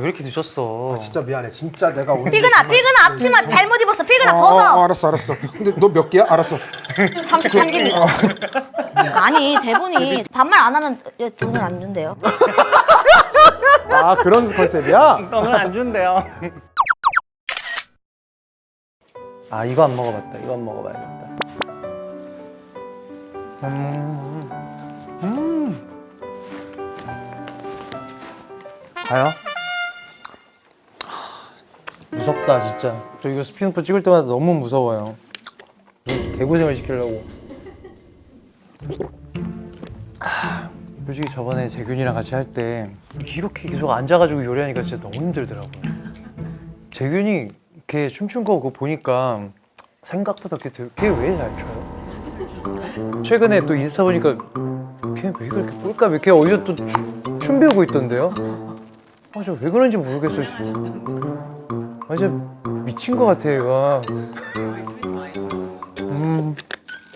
왜 이렇게 늦었어? 진짜 미안해. 진짜 내가 오늘 필근아 앞치마 잘못 입었어. 필근아 벗어. 알았어. 근데 너 몇 개야? 알았어. 33개입니다. 아니 대본이 반말 안 하면 돈을 안 준대요. 아 그런 컨셉이야? 돈은 안 준대요. 아 이거 안 먹어봤다. 이거 안 먹어봐야겠다. 가요? 무섭다 진짜. 저 이거 스피노프 찍을 때마다 너무 무서워요. 개고생을 시키려고. 솔직히 저번에 재균이랑 같이 할 때 이렇게 계속 앉아가지고 요리하니까 진짜 너무 힘들더라고요. 재균이 걔 춤춘 거 그거 보니까 생각보다 걔 왜 잘 춰요? 최근에 또 인스타 보니까 걔 왜 그렇게 꼴까매? 걔 어디서 또 춤 배우고 있던데요? 아, 저 왜 그런지 모르겠어요 진짜. 완전 미친 것 같아 얘가.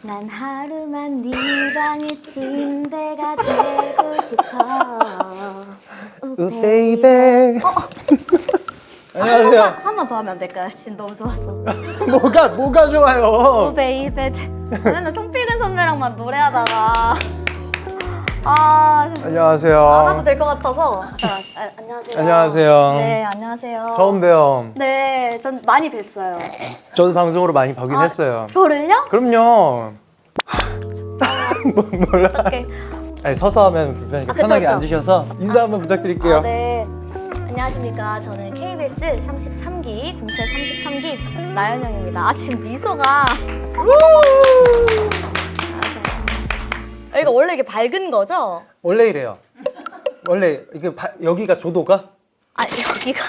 난 하루만 네 방의 침대가 되고 싶어. 베이베. 안녕하세요. 한 번 더 하면 안 될까요? 진짜 너무 좋았어. 뭐가 좋아요? 오 베이베. 맨날 송필근 선배랑만 노래하다가 아 안녕하세요. 안 와도 될 것 같아서. 안녕하세요. 안녕하세요. 네 안녕하세요. 처음 봬요. 네, 전 많이 뵀어요. 저도 방송으로 많이 보긴 했어요. 저를요? 그럼요. 몰라. 어떻게? 아니 서서 하면 불편하니까 그쵸, 편하게 그쵸. 앉으셔서 인사 한번 부탁드릴게요. 네. 안녕하십니까. 저는 KBS 33기, 공채 33기 나연영입니다. 지금 미소가. 여기가 원래 이렇게 밝은 거죠? 원래 이래요. 원래 이게 여기가 조도가? 아, 여기가.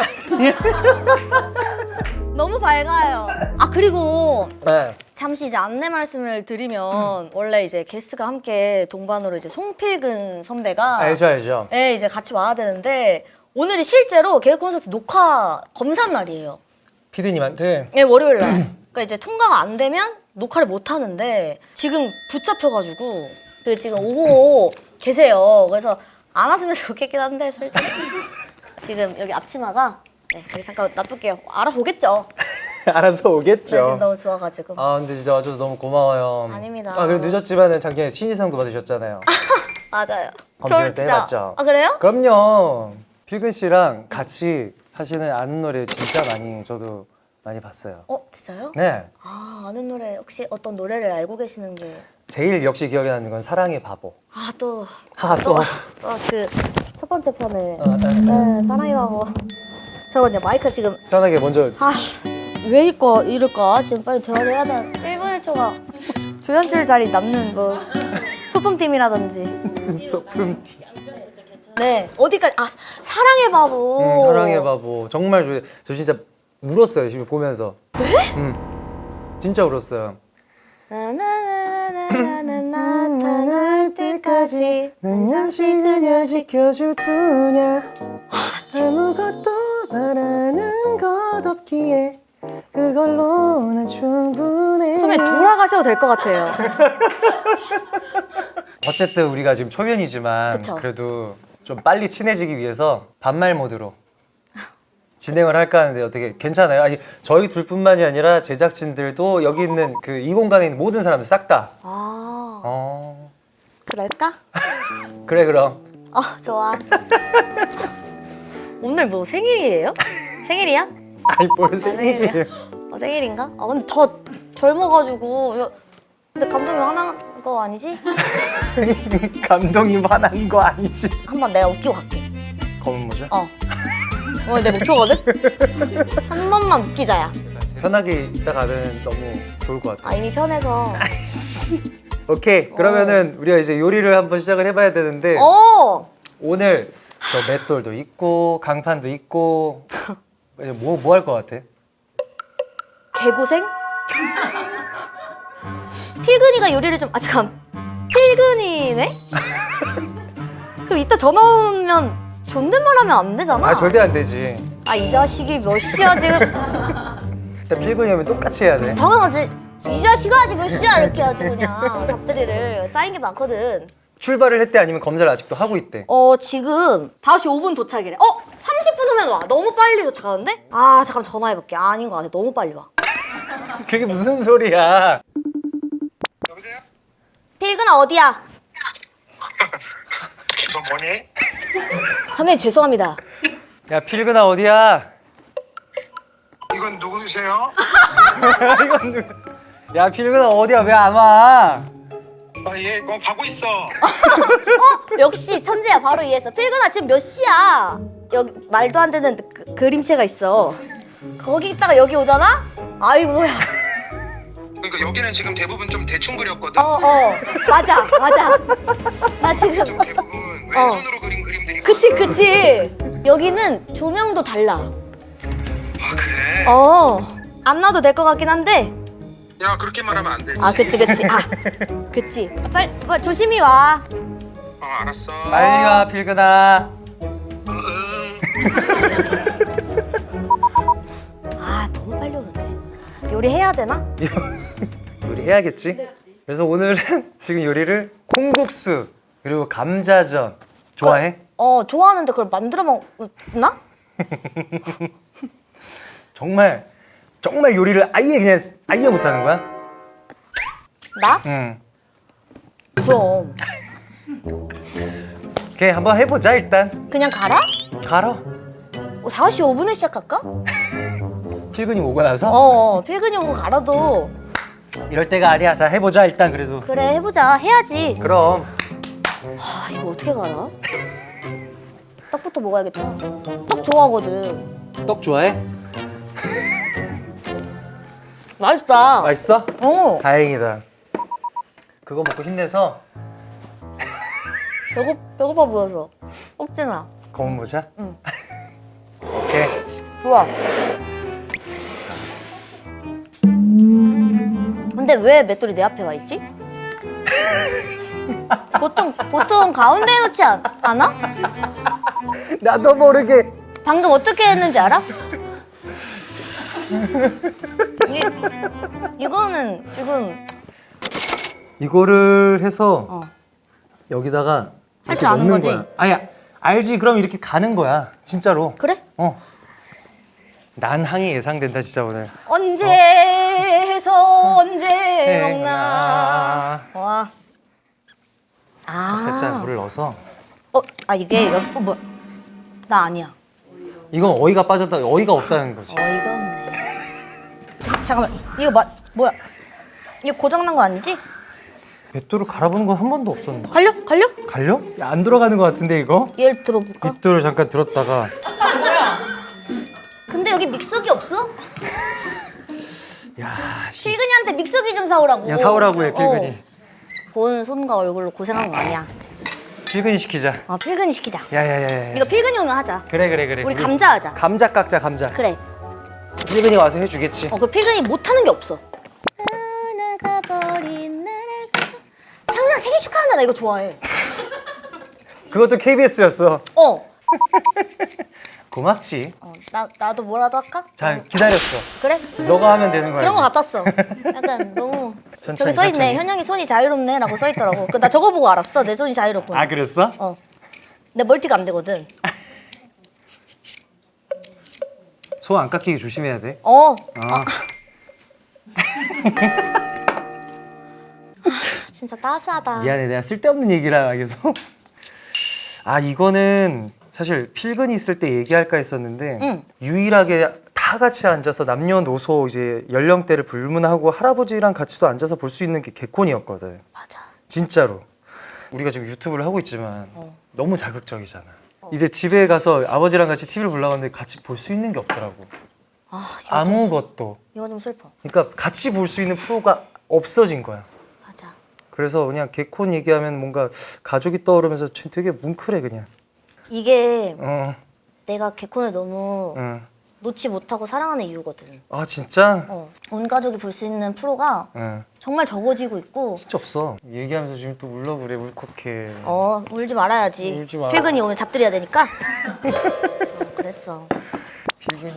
너무 밝아요. 아, 그리고 네. 잠시 이제 안내 말씀을 드리면 원래 이제 게스트가 함께 동반으로 이제 송필근 선배가 알죠. 네, 이제 같이 와야 되는데 오늘이 실제로 개그 콘서트 녹화 검사 날이에요. 피디님한테 네, 월요일 날. 그러니까 이제 통과가 안 되면 녹화를 못 하는데 지금 붙잡혀가지고 그 지금 오고 계세요. 그래서 안 왔으면 좋겠긴 한데 솔직히 지금 여기 앞치마가 네, 여기 잠깐 놔둘게요. 알아보겠죠. 알아서 네, 오겠죠. 지금 너무 좋아가지고. 아 근데 진짜 와줘서 너무 고마워요. 아닙니다. 아 그리고 늦었지만은 작년에 신인상도 받으셨잖아요. 맞아요. 검색할 저 때 진짜- 해봤죠. 아 그래요? 그럼요. 필근 씨랑 같이 하시는 아는 노래 진짜 저도 많이 봤어요. 진짜요? 네. 아 아는 노래 혹시 어떤 노래를 알고 계시는 게? 제일 역시 기억에 남는 건 사랑의 바보. 또 그 첫 번째 편에 네, 사랑의 바보. 잠깐만요 마이크 지금 편하게 먼저 왜 이럴까? 지금 빨리 대화를 해야 돼. 1분 1초가 조연출 자리 남는 뭐 소품팀이라든지. 소품티. 네 어디까지 사랑의 바보. 사랑의 바보 정말 좋아요. 저 진짜 울었어요 지금 보면서. 네? 진짜 울었어요. 나타날 때까지 난 잠시 그냥 지켜줄 뿐이야. 아무것도 바라는 것 없기에 그걸로 난 충분해. 선배 돌아가셔도 될 것 같아요. 어쨌든 우리가 지금 초면이지만 그쵸. 그래도 좀 빨리 친해지기 위해서 반말 모드로 진행을 할까 하는데 어떻게 괜찮아요? 아니 저희 둘뿐만이 아니라 제작진들도 여기 있는 그 이 공간에 있는 모든 사람들 싹 다. 그럴까? 그래 그럼. 좋아. 오늘 뭐 생일이에요? 생일이야? 아니 뭘 생일이에요? 생일인가? 근데 더 젊어가지고 근데 감동이 화난 거 아니지? 감동이 화난 거 아니지? 한번 내가 웃기고 갈게. 검은 모자? 오늘 내 목표거든? 한 번만 웃기자야. 편하게 있다 가면 너무 좋을 것 같아. 이미 편해서. 오케이 그러면은 우리가 이제 요리를 한번 시작을 해봐야 되는데 오늘 저 맷돌도 있고 강판도 있고 뭐 할 것 같아? 개고생? 필근이가 요리를 좀 잠깐 필근이네? 그럼 이따 전화 오면 존댓말하면 안 되잖아. 절대 안 되지. 이 자식이 몇 시야 지금? 일단 필근이 하면 똑같이 해야 돼. 당연하지. 이 자식아 지금 몇 시야 이렇게 해야지 그냥 잡들이를 쌓인 게 많거든. 출발을 했대 아니면 검사를 아직도 하고 있대? 지금 5시 5분 도착이래. 30분 후면 와. 너무 빨리 도착하는데? 아, 잠깐 전화해볼게. 아닌 것 같아. 너무 빨리 와. 그게 무슨 소리야? 여보세요? 필근아, 어디야? 너 뭐니? 선배님, 죄송합니다. 야 필근아 어디야? 이건 누구세요? 이건 누- 야 필근아 어디야 왜 안 와? 얘 뭐 가고 있어. 역시 천재야. 바로 이해했어. 필근아, 지금 몇 시야? 여기 말도 안 되는 그림체가 있어. 거기 있다가 여기 오잖아? 아이, 뭐야. 그러니까 여기는 지금 대부분 좀 대충 그렸거든. 맞아. 나 지금. 좀 대부분 왼손으로 그린 그림들이. 그치. 여기는 조명도 달라. 아 그래? 안 놔도 될 것 같긴 한데. 야 그렇게 말하면 안 되지. 그치. 빨리 조심히 와. 알았어. 빨리 와 필근아. 응. 너무 빨리 오는데. 요리해야 되나? 요리해야겠지? 그래서 오늘은 지금 요리를 콩국수 그리고 감자전 좋아해? 좋아하는데 그걸 만들어 먹나? 정말 요리를 아예 못하는 거야? 나? 응. 그럼. 오케이 한번 해보자 일단. 그냥 가라? 가라. 5시 5분에 시작할까? 필근이 오고 나서 필근이 오고 가라도. 이럴 때가 아니야. 자 해보자 일단 그래도. 그래, 해보자. 해야지. 그럼. 이거 어떻게 가라? 떡부터 먹어야겠다. 떡 좋아하거든. 떡 좋아해? 맛있다. 맛있어? 어. 다행이다. 그거 먹고 힘내서 배고파 보여서. 억지나. 검은 모자? 응. 오케이. 좋아. 근데 왜 맷돌이 내 앞에 와 있지? 보통 가운데에 놓지 않아? 나도 모르게. 방금 어떻게 했는지 알아? 이거는 지금 이거를 해서 어. 여기다가 할 이렇게 줄 아는 넣는 거지? 거야. 아야 알지? 그럼 이렇게 가는 거야. 진짜로. 그래? 난항이 예상된다 진짜 오늘. 언제 해서 언제 먹나? 먹나. 와. 살짝 물을 넣어서. 이게 뭐야? 나 아니야. 이건 어이가 빠졌다. 어이가 없다는 거지. 어이가 없네. 잠깐만, 이거 뭐야? 이거 고장난 거 아니지? 맷돌을 갈아보는 건 한 번도 없었는데. 갈려? 갈려? 야, 안 들어가는 것 같은데 이거? 얘를 들어볼까? 빗돌을 잠깐 들었다가. 근데 여기 믹서기 없어? 야, 필근이한테 믹서기 좀 사오라고. 야 사오라고 해 필근이. 본 손과 얼굴로 고생한 거 아니야. 필근이 시키자. 필근이 시키자. 야야야야. 이거 필근이 오면 하자. 그래. 우리 감자 하자. 감자 깎자 감자. 그래. 필근이 와서 해주겠지. 그 필근이 못하는 게 없어. 나가버린 나를. 창민아 생일 축하한다. 나 이거 좋아해. 그것도 KBS였어. 고맙지. 나도 뭐라도 할까? 자 기다렸어. 그래? 너가 하면 되는 거야. 그런 거 같았어. 약간 너무 천천히, 저기 써 있네. 천천히. 현영이 손이 자유롭네라고 써 있더라고. 나 저거 보고 알았어. 내 손이 자유롭구나. 아 그랬어? 내 멀티가 안 되거든. 소 안 깎이게 조심해야 돼. 진짜 따스하다. 미안해 내가 쓸데없는 얘기라 계속. 이거는 사실 필근이 있을 때 얘기할까 했었는데 응. 유일하게 다 같이 앉아서 남녀노소 이제 연령대를 불문하고 할아버지랑 같이도 앉아서 볼 수 있는 게 개콘이었거든. 맞아. 진짜로. 우리가 지금 유튜브를 하고 있지만 너무 자극적이잖아. 이제 집에 가서 아버지랑 같이 TV를 보려고 하는데 같이 볼 수 있는 게 없더라고. 아무것도. 이거 좀 슬퍼. 그러니까 같이 볼 수 있는 프로가 없어진 거야. 맞아. 그래서 그냥 개콘 얘기하면 뭔가 가족이 떠오르면서 되게 뭉클해 그냥. 이게 어, 내가 개콘을 너무 응. 놓지 못하고 사랑하는 이유거든. 아 진짜? 온 가족이 볼 수 있는 프로가 응. 정말 적어지고 있고. 진짜 없어. 얘기하면서 지금 또 울려 그래 울컥해. 울지 말아야지. 울지 마. 필근이 오면 잡들여야 되니까. 그랬어. 필근이.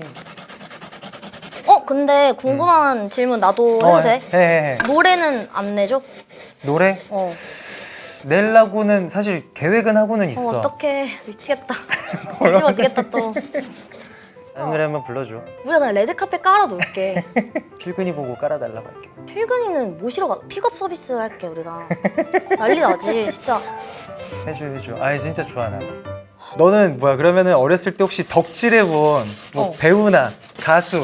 근데 궁금한 질문 나도 해도 돼? 해. 노래는 안 내줘? 노래? 내려고는 사실 계획은 하고는 있어. 어떡해. 미치겠다. 뒤집어지겠다 또. 다른 노래 한번 불러줘. 우리가 그냥 레드카펫 깔아놓을게. 필근이 보고 깔아달라고 할게. 필근이는 모시러 가. 픽업 서비스 할게 우리가. 난리 나지 진짜. 해줘. 아니 진짜 좋아 나. 너는 뭐야 그러면은 어렸을 때 혹시 덕질해본 뭐 배우나 가수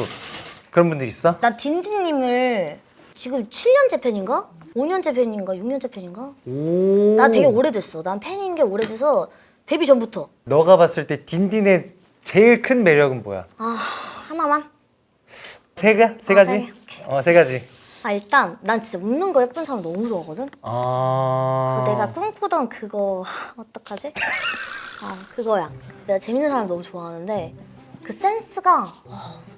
그런 분들 있어? 난 딘딘님을 지금 7년째 팬인가? 5년째 팬인가? 6년째 팬인가? 오. 나 되게 오래됐어. 난 팬인 게 오래돼서 데뷔 전부터. 너가 봤을 때 딘딘의 제일 큰 매력은 뭐야? 아 하나만? 세 가지? 세 개. 세 가지. 아 일단 난 진짜 웃는 거 예쁜 사람 너무 좋아하거든. 아. 그 내가 꿈꾸던 그거 어떡하지? 아 그거야. 내가 재밌는 사람 너무 좋아하는데 그 센스가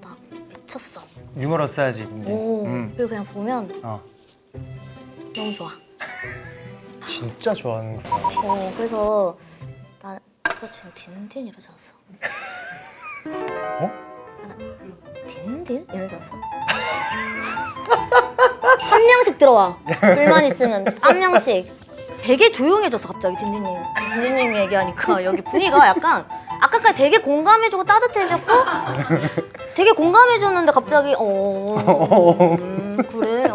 나 미쳤어. 유머러스하지 딘딘. 오 그리고 그냥 보면 어. 너무 좋아. 진짜 좋아하는구나. 그래서 나 이거 지금 딘딘 이러지 않았어? 어? 딘딘 이러지 않았어? 한 명씩 들어와. 불만 있으면 한 명씩. 되게 조용해졌어 갑자기 딘딘님 얘기하니까 여기 분위기가 약간 아까까지 되게 공감해주고 따뜻해졌고 되게 공감해줬는데 갑자기 그래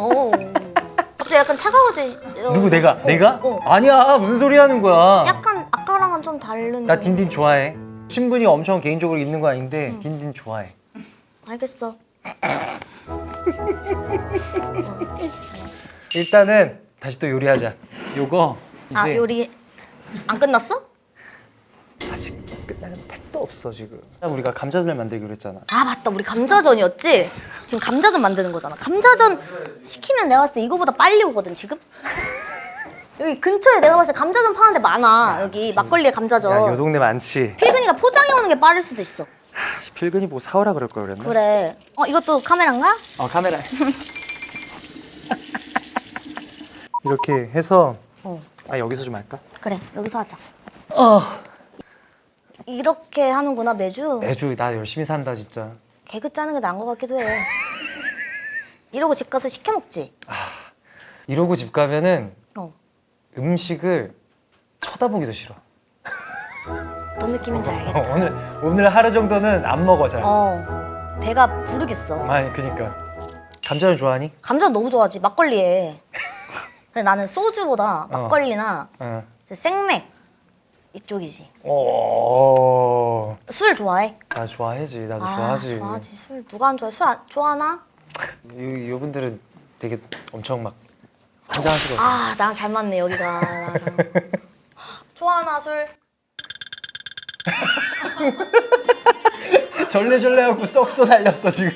갑자기 약간 차가워지. 누구 내가? 내가? 어. 아니야 무슨 소리 하는 거야? 약간 아까랑은 좀 다른. 나 딘딘 좋아해. 친분이 엄청 개인적으로 있는 거 아닌데 딘딘 좋아해. 알겠어. 일단은 다시 또 요리하자. 요거 이제 아 요리 안 끝났어? 아직 끝나는 택도 없어 지금. 우리가 감자전을 만들기로 했잖아. 아 맞다 우리 감자전이었지? 지금 감자전 만드는 거잖아. 감자전 시키면 내가 봤을 때 이거보다 빨리 오거든 지금? 여기 근처에 내가 봤을 때 감자전 파는 데 많아. 여기 막걸리에 감자전. 야, 요 동네 많지. 필근이가 포장해 오는 게 빠를 수도 있어. 필근이 뭐 사오라 그럴 걸 그랬나? 그래. 이것도 카메라인가? 카메라. 이렇게 해서 여기서 좀 할까? 그래 여기서 하자. 이렇게 하는구나 매주. 매주 나 열심히 산다 진짜. 개그 짜는 게 나은 것 같기도 해. 이러고 집 가서 시켜 먹지. 이러고 집 가면은 어. 음식을 쳐다보기도 싫어. 어떤 느낌인지 알겠다. 오늘 하루 정도는 안 먹어 잘. 배가 부르겠어. 아니 그니까. 감자전 좋아하니? 감자는 너무 좋아하지 막걸리에. 근데 나는 소주보다 막걸리나 이제 생맥 이쪽이지. 술 좋아해? 나 좋아하지. 나도 좋아하지. 좋아하지. 술 누가 안 좋아해? 술 좋아하나? 이분들은 되게 엄청 막 한잔 하시거든. 나랑 잘 맞네 여기가. 나랑 잘 맞네. 좋아하나 술? 절레절레하고 썩소 날렸어 지금.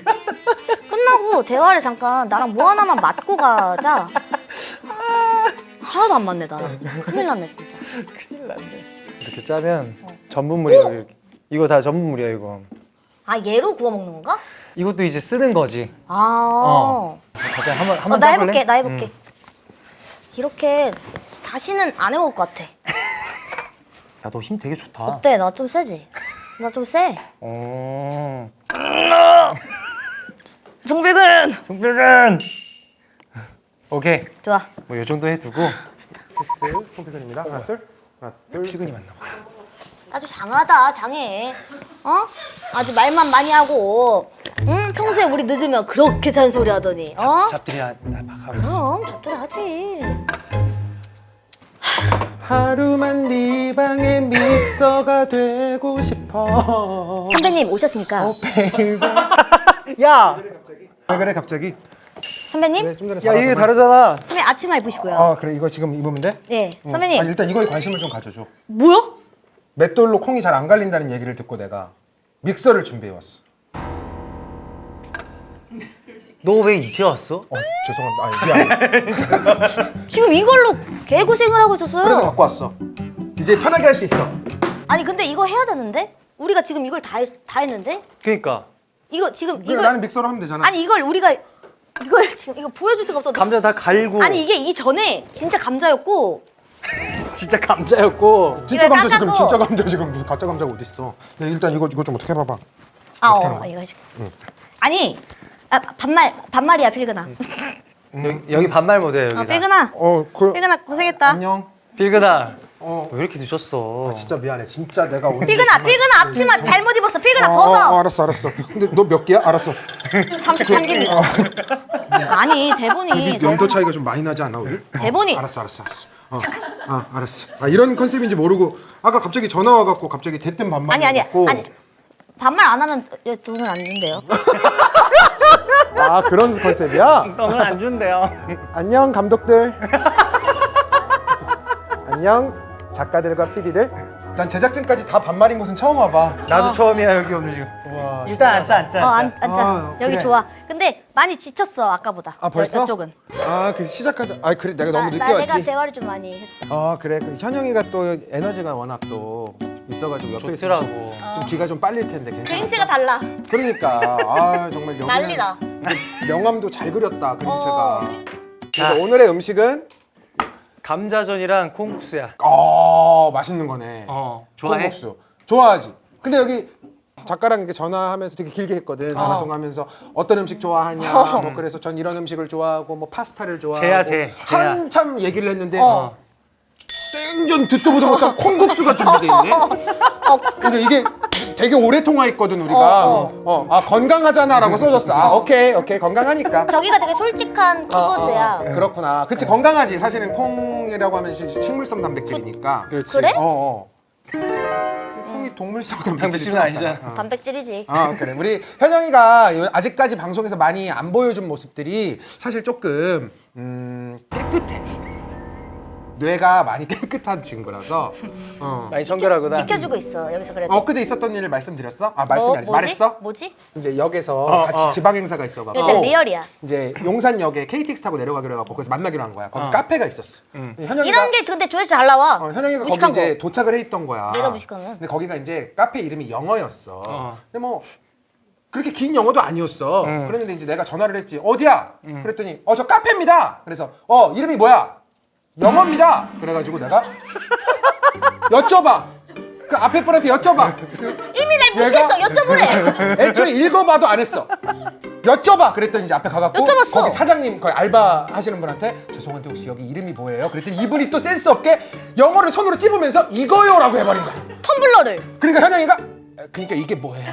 끝나고 대화를 잠깐 나랑 뭐 하나만 맞고 가자. 하나도 안 맞네 나랑. 큰일 났네 진짜. 큰일 났네. 이렇게 짜면 전분물이야. 이렇게. 이거 다 전분물이야 이거. 얘로 구워 먹는 건가? 이것도 이제 쓰는 거지. 가자 한번 나 해볼래? 해볼게. 나 해볼게. 이렇게 다시는 안 해먹을 것 같아. 야 너 힘 되게 좋다. 어때? 나 좀 세지? 나 좀 세. 송백은 송필근. 오케이. 좋아. 뭐 요 정도 해두고 테스트 송필근입니다. 하나 둘. 필근이 맞나 봐. 아주 장하다 장해. 아주 말만 많이 하고. 평소에 우리 늦으면 그렇게 잔소리 하더니. 잡들이 막 하고. 그럼 잡들이 하지. 하루만 네 방의 믹서가 되고 싶어. 선배님 오셨습니까? 야! 왜 그래 갑자기? 선배님? 네, 좀 전에 야 이게 사과하더만. 다르잖아. 선배님 앞치마 입으시고요. 그래 이거 지금 입으면 돼? 네. 선배님. 일단 이거에 관심을 좀 가져줘. 뭐야? 맷돌로 콩이 잘 안 갈린다는 얘기를 듣고 내가 믹서를 준비해왔어. 너 왜 이제 왔어? 죄송합니다. 미안. 지금 이걸로 개고생을 하고 있었어요. 그래서 갖고 왔어. 이제 편하게 할 수 있어. 아니 근데 이거 해야 되는데? 우리가 지금 이걸 다 했는데? 그러니까 이거 지금 그래, 이걸 나는 믹서로 하면 되잖아. 아니 이걸 우리가 이걸 지금 이거 보여줄 수가 없어. 감자 다 갈고. 아니 이게 이전에 진짜 감자였고 진짜 감자였고. 진짜 이거 감자 지금 깎아고. 진짜 감자 지금 무슨 가짜 감자가 어디 있어? 네, 일단 이거 좀 어떻게 해봐봐. 이거 해줄게. 아니 반말이야 필근아. 여기 반말 모드야 여기. 필근아 그 필근아 고생했다. 안녕. 필근아 어. 왜 이렇게 늦었어? 진짜 미안해. 진짜 내가 오늘. 필근아 앞치마 잘못 입었어. 필근아 벗어. 알았어. 근데 너 몇 개야? 알았어. 33개입니다. 아니 대본이 연도 차이가 좀 많이 나지 않아 우리? 대본이 알았어. 알았어. 이런 컨셉인지 모르고 아까 갑자기 전화 와갖고 갑자기 대뜸 반말. 아니 반말 안 하면 돈을 안 준대요. 그런 컨셉이야? 너는 안 준대요. 안녕 감독들. 안녕 작가들과 PD들. 난 제작진까지 다 반말인 곳은 처음 와봐. 나도 처음이야 여기 오늘 지금. 와. 일단 앉자. 앉자. 아, 여기 그래. 좋아. 근데 많이 지쳤어 아까보다. 벌써? 이쪽은. 그 시작하자. 그래 내가 너무 늦게 내가 왔지. 대화를 좀 많이 했어. 그래. 현영이가 또 에너지가 워낙 또 있어가지고 옆에 있으면 좋더라고. 좀 기가 좀 빨릴 텐데 괜찮아. 그림체가 달라. 그러니까 정말 여기는 난리다. 명암도 잘 그렸다 그림체가. 그래서 자. 오늘의 음식은 감자전이랑 콩국수야. 맛있는 거네. 좋아해? 콩국수. 좋아하지. 근데 여기 작가랑 이렇게 전화하면서 되게 길게 했거든. 전화 통화하면서 어떤 음식 좋아하냐. 뭐 그래서 전 이런 음식을 좋아하고 뭐 파스타를 좋아하고 제야. 한참 얘기를 했는데 어. 생전 듣도 보도 못한 콩국수가 준비돼 있네. 근데 이게 되게 오래 통화했거든 우리가. 건강하잖아라고 써줬어. 오케이 건강하니까. 저기가 되게 솔직한 키보드야. 그렇구나. 그치 건강하지. 사실은 콩이라고 하면 식물성 단백질이니까. 그렇지. 그래? 콩이 동물성 단백질이 단백질은 아니잖아. 단백질이지. 그래. 우리 현영이가 아직까지 방송에서 많이 안 보여준 모습들이 사실 조금 깨끗해. 뇌가 많이 깨끗한 친구라서. 많이 청결하구나. 지켜주고 있어 여기서 그래도. 엊그제 있었던 일을 말씀드렸어? 말씀이 아니지. 말했어? 뭐지? 이제 역에서 같이 지방 행사가 있어갖고 일단 리얼이야. 이제 용산역에 KTX 타고 내려가기로 해갖고 거기서 만나기로 한 거야. 거기 카페가 있었어. 현영이가 이런 게 근데 조회수 잘 나와. 현영이가 거기 무식한 이제 거. 도착을 해 있던 거야. 내가 무식하면? 근데 거기가 이제 카페 이름이 영어였어. 근데 뭐 그렇게 긴 영어도 아니었어. 그랬는데 이제 내가 전화를 했지. 어디야? 그랬더니 저 카페입니다. 그래서 이름이 뭐야? 영어입니다. 그래가지고 내가 여쭤봐. 그 앞에 분한테 여쭤봐. 이미 날 무시했어. 여쭤보래. 애초에 읽어봐도 안 했어. 여쭤봐. 그랬더니 이제 앞에 가갖고 여쭤봤어. 거기 사장님 거기 알바 하시는 분한테 죄송한데 혹시 여기 이름이 뭐예요? 그랬더니 이분이 또 센스 없게 영어를 손으로 찝으면서 이거요라고 해버린 거야. 텀블러를. 그러니까 현영이가 그러니까 이게 뭐예요?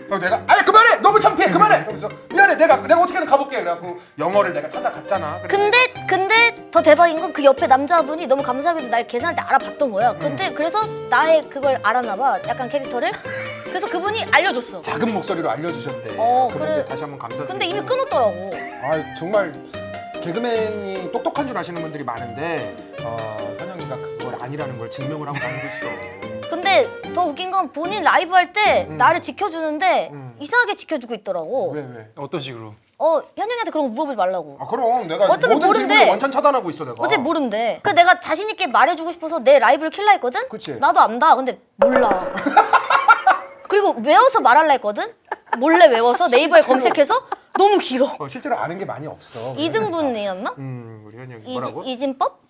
내가 그만해 너무 창피해 그만해. 그러면서 미안해 내가 어떻게든 가볼게. 그래갖고 영어를 내가 찾아갔잖아. 근데 더 대박인 건 그 옆에 남자분이 너무 감사하게도 날 계산할 때 알아봤던 거야. 근데 그래서 나의 그걸 알았나 봐. 약간 캐릭터를. 그래서 그분이 알려줬어. 작은 목소리로 알려주셨대. 그분께 그래. 다시 한번 감사드리고. 근데 이미 끊었더라고. 정말 개그맨이 똑똑한 줄 아시는 분들이 많은데 현영이가 그걸 아니라는 걸 증명을 하고 다니고 있어. 근데 더 웃긴 건 본인 라이브 할 때 나를 지켜주는데 이상하게 지켜주고 있더라고. 왜? 어떤 식으로? 현영이한테 그런 거 물어보지 말라고. 그럼 내가 어차피 모든 모른대. 질문을 원천 차단하고 있어 내가. 어차피 모른대. 그래서 내가 자신 있게 말해주고 싶어서 내 라이브를 킬라 했거든? 그치. 나도 안다. 근데 몰라. 그리고 외워서 말할라 했거든? 몰래 외워서 네이버에 검색해서 너무 길어. 실제로 아는 게 많이 없어. 2등분이었나? 우리 현영이 뭐라고? 이진법?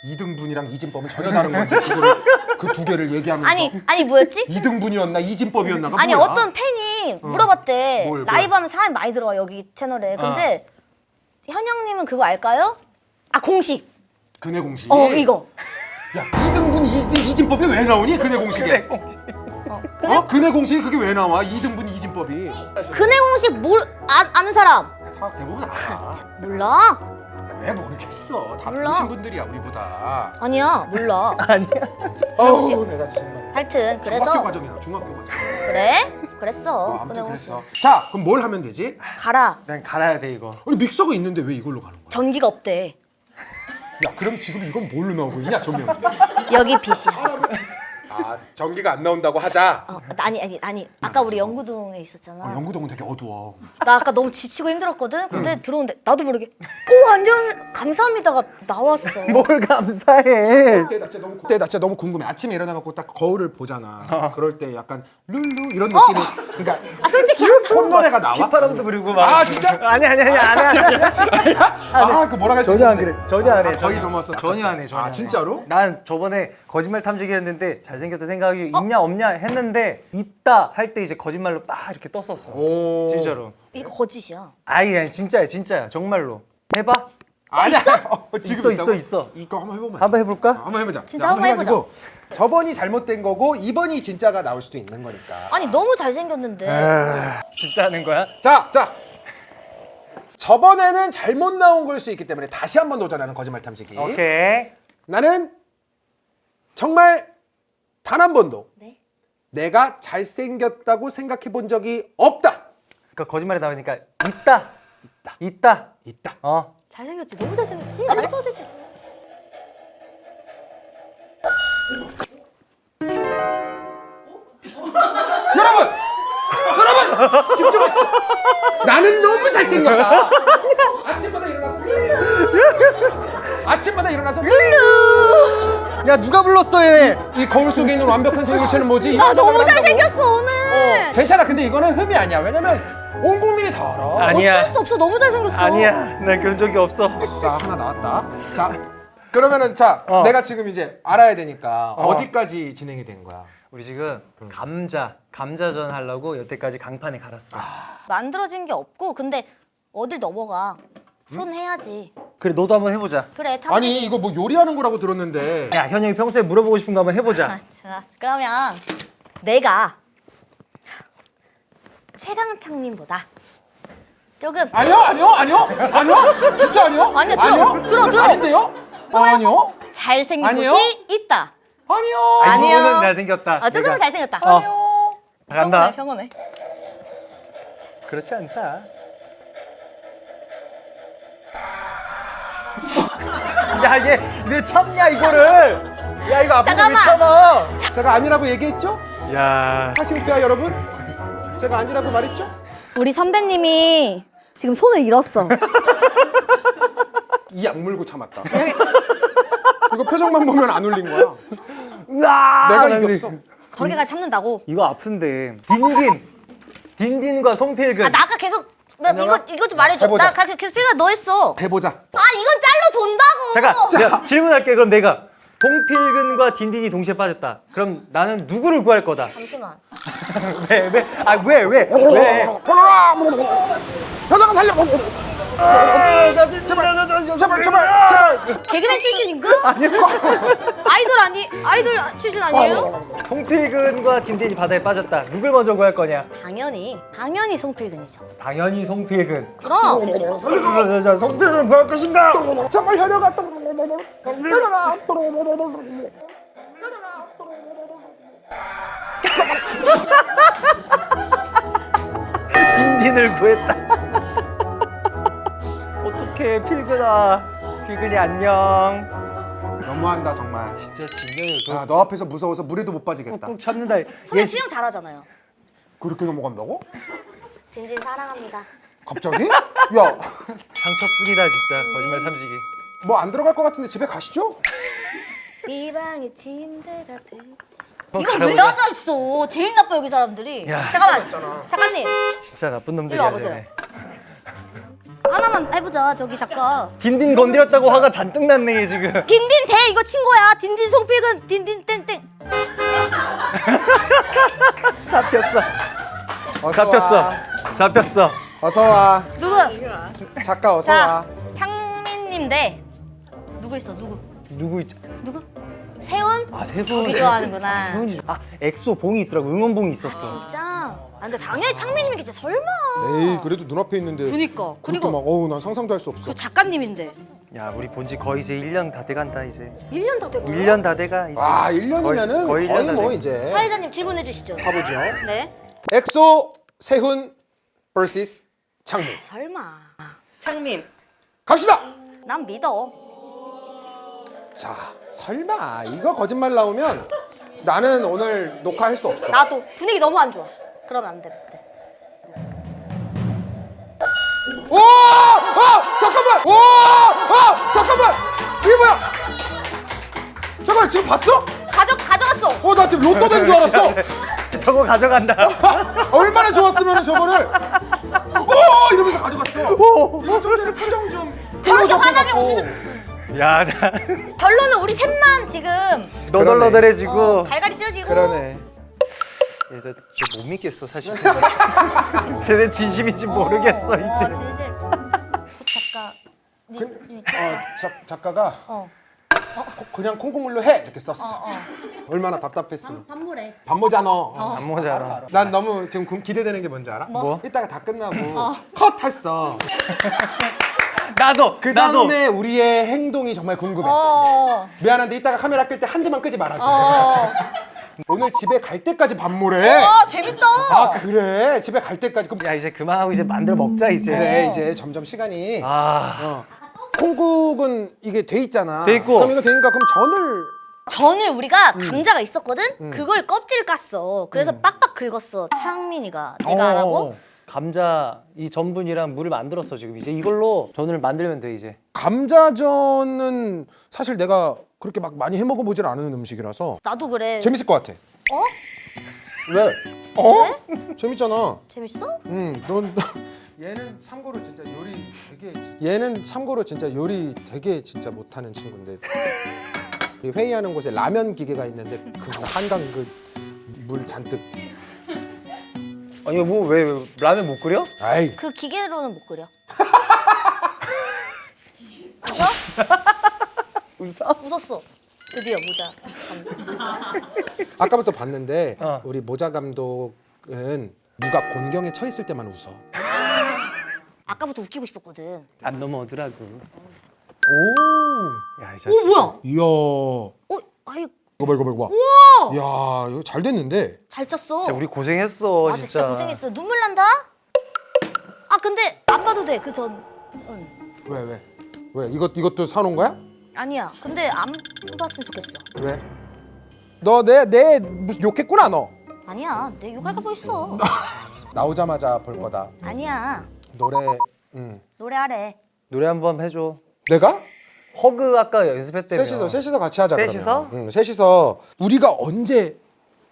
2등분이랑 이진법은 전혀 다른 건데 그거를 그 두 개를 얘기하면서 아니 뭐였지? 2등분이었나 이진법이었나가 아니 뭐야? 어떤 팬이 물어봤대. 뭘. 라이브 하면 사람이 많이 들어와 여기 채널에. 근데 현영님은 그거 알까요? 공식. 근해 공식. 이거. 야 2등분 이진법이 왜 나오니? 근해 공식에. 근해 공식이 그게 왜 나와? 2등분 이진법이. 근해 공식 아는 사람? 다 대부분 알아. 몰라. 왜 모르겠어. 다 몰라. 보신 분들이야 우리보다. 아니야 몰라. 내가 정말. 하여튼 그래서 중학교 과정이야 중학교 과정. 그래? 그랬어. 근해 아무튼 공식. 그랬어. 자 그럼 뭘 하면 되지? 가라. 난 갈아야 돼 이거. 아니 믹서가 있는데 왜 이걸로 가는 거야? 전기가 없대. 야 그럼 지금 이건 뭘로 나오고 있냐 조명. 여기 빛이야. 전기가 안 나온다고 하자. 아니. 아까 우리 영구동에 있었잖아. 영구동은 되게 어두워. 나 아까 너무 지치고 힘들었거든. 근데 들어오는데 나도 모르게 완전 감사합니다가 나왔어. 뭘 감사해. 그때 나 진짜 너무 궁금해. 아침에 일어나갖고 딱 거울을 보잖아. 그럴 때 약간 룰루 이런 느낌이. 그러니까 솔직히 콧노래가 나와? 휘파람도 부리고 막. 진짜? 아니. 그 뭐라 했었는데. 전혀 안 그래. 전혀 안 해. 거의 넘었어. 전혀 안 해. 전혀 안 해. 진짜로? 난 저번에 거짓말 탐지기했는데 잘생겼다 생각이 있냐 없냐 했는데 있다 할 때 이제 거짓말로 딱 이렇게 떴었어. 오. 진짜로. 이거 거짓이야. 아니 진짜야 정말로. 해봐. 아니야. 지금 있어 있어. 그럼 한번 해보면. 한번 해볼까? 한번 해보자. 진짜 자, 한번 해보자. 해가지고 저번이 잘못된 거고 이번이 진짜가 나올 수도 있는 거니까. 아니 너무 잘생겼는데. 진짜 하는 거야? 자. 저번에는 잘못 나온 걸 수 있기 때문에 다시 한번 도전하는 거짓말 탐지기. 오케이. 나는 정말 단 한 번도 네. 내가 잘생겼다고 생각해 본 적이 없다. 그러니까 거짓말이 나오니까 있다. 잘생겼지. 너무 잘생겼지. 말도 안 되지. 여러분 집중하시죠. 나는 너무 잘생겼다. 아침마다 일어나서 룰루. 야 누가 불렀어 얘? 이 거울 속에 있는 완벽한 생물체는 뭐지? 나 너무 잘생겼어 오늘. 괜찮아. 근데 이거는 흠이 아니야. 왜냐면 온 국민이 다 알아. 아니야. 어쩔 수 없어. 너무 잘생겼어. 아니야. 난 그런 적이 없어. 자 하나 나왔다. 자 그러면은 내가 지금 이제 알아야 되니까 어디까지 진행이 된 거야? 우리 지금 감자전 하려고 여태까지 강판에 갈았어. 만들어진 게 없고 근데 어딜 넘어가. 손 해야지. 그래 너도 한번 해보자. 그래. 아니 이거 뭐 요리하는 거라고 들었는데. 야 현영이 평소에 물어보고 싶은 거 한번 해보자. 자, 그러면 내가 최강창민보다 조금 아니요. 진짜 아니요? 아니야, 들어. 아닌데요? 아니요. 잘생긴 아니요? 곳이 있다. 아니요. 아니요. 이거는 잘생겼다. 조금은 내가. 잘생겼다. 간다. 평온해. 그렇지 않다. 야 얘 왜 참냐 이거를? 야 이거 아픈데 왜 잠깐만. 참아? 제가 아니라고 얘기했죠? 야. 하심표야 여러분. 제가 아니라고 말했죠? 우리 선배님이 지금 손을 잃었어. 이 악물고 참았다. 이거 표정만 보면 안 울린 거야. 으아. 내가 나 이겼어. 거기까지 참는다고. 이거 아픈데. 딘딘과 송필근. 나가 계속 나 이거 좀 말해줘. 해보자. 나 계속 필가 너 했어. 해보자. 이건 잘라 돈다고. 잠깐 내가 질문할게. 그럼 내가 송필근과 딘딘이 동시에 빠졌다. 그럼 나는 누구를 구할 거다? 잠시만. 왜? 현장아 살려. 제발. 개그맨 출신인가? 아이돌 출신 아니에요? 송필근과 딘딘이 바다에 빠졌다. 누굴 먼저 구할 거냐? 당연히 송필근이죠. 당연히 송필근. 그럼 자, 송필근 구할 것인가? 정말 현영아. 딘딘을 구했다. 어떡해 필근이 안녕. 너무한다 정말. 진짜 진경이 너 앞에서 무서워서 물에도 못 빠지겠다. 꾹꾹 참는다. 선배 수영 잘하잖아요. 그렇게 넘어간다고? 딘딘 사랑합니다. 갑자기? 야, 상처뿐이다 진짜 거짓말 탐지기. 뭐 안 들어갈 것 같은데 집에 가시죠? 이 방에 침대가 돼. 한번 이걸 왜 갈아보자. 앉아 있어? 제일 나빠 여기 사람들이. 야. 잠깐만. 작가님 진짜 나쁜 놈들이 이리 와보세요. 하나만 해보자. 저기 작가. 딘딘 건드렸다고 화가 잔뜩 났네 얘 지금. 딘딘 대 이거 친 거야. 딘딘 송필근 딘딘 땡땡. 잡혔어. 어서 잡혔어. 어서 와. 누구? 작가 어서 자, 와. 향민님 대 누구 있어? 누구 있죠? 누구? 세훈? 세훈. 거기 좋아하는구나. 세훈이 엑소 봉이 있더라고. 응원봉이 있었어. 진짜? 근데 당연히 창민님이겠지. 설마. 에이 그래도 눈앞에 있는데. 그니까. 그리고 막 어우 난 상상도 할 수 없어. 그 작가님인데. 야 우리 본지 거의 이제 1년 다 돼간다 이제. 1년 다 되고. 1년 다 돼가 이제. 와 1년이면은 거의, 거의 1년 다 뭐 돼. 이제 사회자님 질문해 주시죠. 가보죠. 네. 엑소 세훈 vs 창민. 설마. 창민. 갑시다. 난 믿어. 자 설마 이거 거짓말 나오면 나는 오늘 녹화할 수 없어. 나도 분위기 너무 안 좋아. 그러면 안 돼. 오! 잠깐만! 오! 잠깐만! 이게 뭐야? 잠깐만 지금 봤어? 가져갔어. 나 지금 로또 된 줄 알았어. 저거 가져간다. 얼마나 좋았으면 저거를 오! 이러면서 가져갔어. 이거 좀 전에 표정 좀 저렇게 표정 환하게 갖고. 웃으셔. 야 나. 결론은 우리 셋만 지금 너덜너덜해지고. 갈갈이 찢어지고. 그러네. 나 진짜 못 믿겠어 사실. 쟤네 진심인지 모르겠어 이제. 진실. 작가 작가가 어. 그냥 콩국물로 해 이렇게 썼어. 얼마나 답답했으면. 반모래. 반모잖아. 안 모자라. 난 너무 지금 기대되는 게 뭔지 알아? 뭐? 이따가 다 끝나고 컷 했어. 나도. 그 다음에 우리의 행동이 정말 궁금해. 미안한데 이따가 카메라 끌 때 한 대만 끄지 말아줘. 오늘 집에 갈 때까지 반모래. 재밌다. 아 그래? 집에 갈 때까지. 그럼 야 이제 그만하고 이제 만들어 먹자 이제. 그래 이제 점점 시간이. 아. 콩국은 이게 돼 있잖아. 돼 있고. 그럼 이거 되니까 그럼 전을 전을 우리가 감자가 있었거든. 그걸 껍질 깠어. 그래서 빡빡 긁었어. 창민이가 내가 안 하고. 감자 이 전분이랑 물을 만들었어 지금. 이제 이걸로 전을 만들면 돼 이제. 감자전은 사실 내가 그렇게 막 많이 해 먹어보질 않은 음식이라서 나도 그래. 재밌을 것 같아. 어? 왜? 왜? 재밌잖아. 재밌어? 넌 얘는 참고로 진짜 요리 되게 진짜 못하는 친구인데 우리 회의하는 곳에 라면 기계가 있는데 그 한강 그 물 잔뜩. 아니 뭐 왜 라면 못 끓여? 아이 그 기계로는 못 끓여. 웃어? 웃었어. 드디어 모자. 아까부터 봤는데 어. 우리 모자 감독은 누가 곤경에 처 있을 때만 웃어. 아까부터 웃기고 싶었거든. 안 넘어오더라고. 오. 야 이 자식. 뭐야? 이야. 아이 이거 봐. 우와. 야 이거 잘 됐는데. 잘 짰어. 진짜 우리 고생했어 맞아, 진짜 고생했어. 눈물 난다. 아 근데 안 봐도 돼. 그 전. 왜? 이것도 사놓은 거야? 아니야. 근데 안 봤으면 좋겠어. 왜? 너 내 무슨 욕했구나 너. 아니야. 내 욕할 거 뭐 있어. 나오자마자 볼 거다. 아니야. 노래. 노래하래. 노래 한번 해줘. 내가? 허그 아까 연습했다며. 셋이서 같이 하자. 셋이서? 그러면. 셋이서 우리가 언제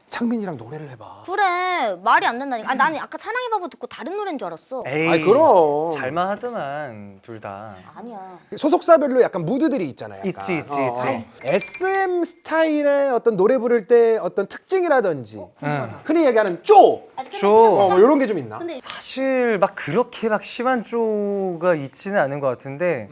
창민이랑 노래를 해봐. 그래. 말이 안 된다니까. 아, 나는 아까 사랑의 바보 듣고 다른 노래인 줄 알았어. 에이. 아이 그럼. 잘만 하더만 둘 다. 아니야. 소속사별로 약간 무드들이 있잖아요. 있지. SM 스타일의 어떤 노래 부를 때 어떤 특징이라든지 응. 흔히 얘기하는 쪼. 좀 이런 게 좀 있나? 근데 사실 막 그렇게 막 심한 쪼가 있지는 않은 것 같은데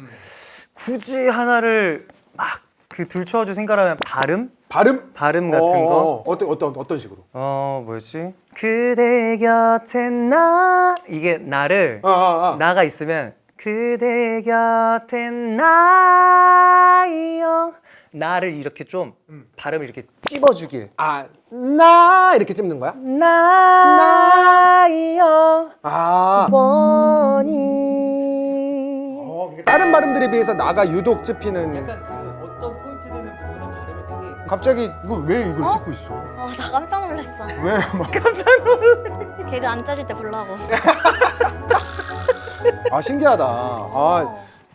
굳이 하나를 막 그 들춰가지고 생각하면 발음 같은 거. 어떤 식으로? 뭐였지? 그대 곁에 나 이게 나를 나가 있으면 그대 곁에 나요 나를 이렇게 좀 발음을 이렇게 찝어주길. 나 이렇게 찝는 거야? 나요 원이. 다른 발음들에 비해서 나가 유독 찝히는. 약간 그 어떤 포인트 되는 부분은 발음을 되게. 갑자기 왜 이걸 찍고 있어? 아, 나 깜짝 놀랐어. 왜 막? 걔가 안 짜질 때 보려고. 신기하다.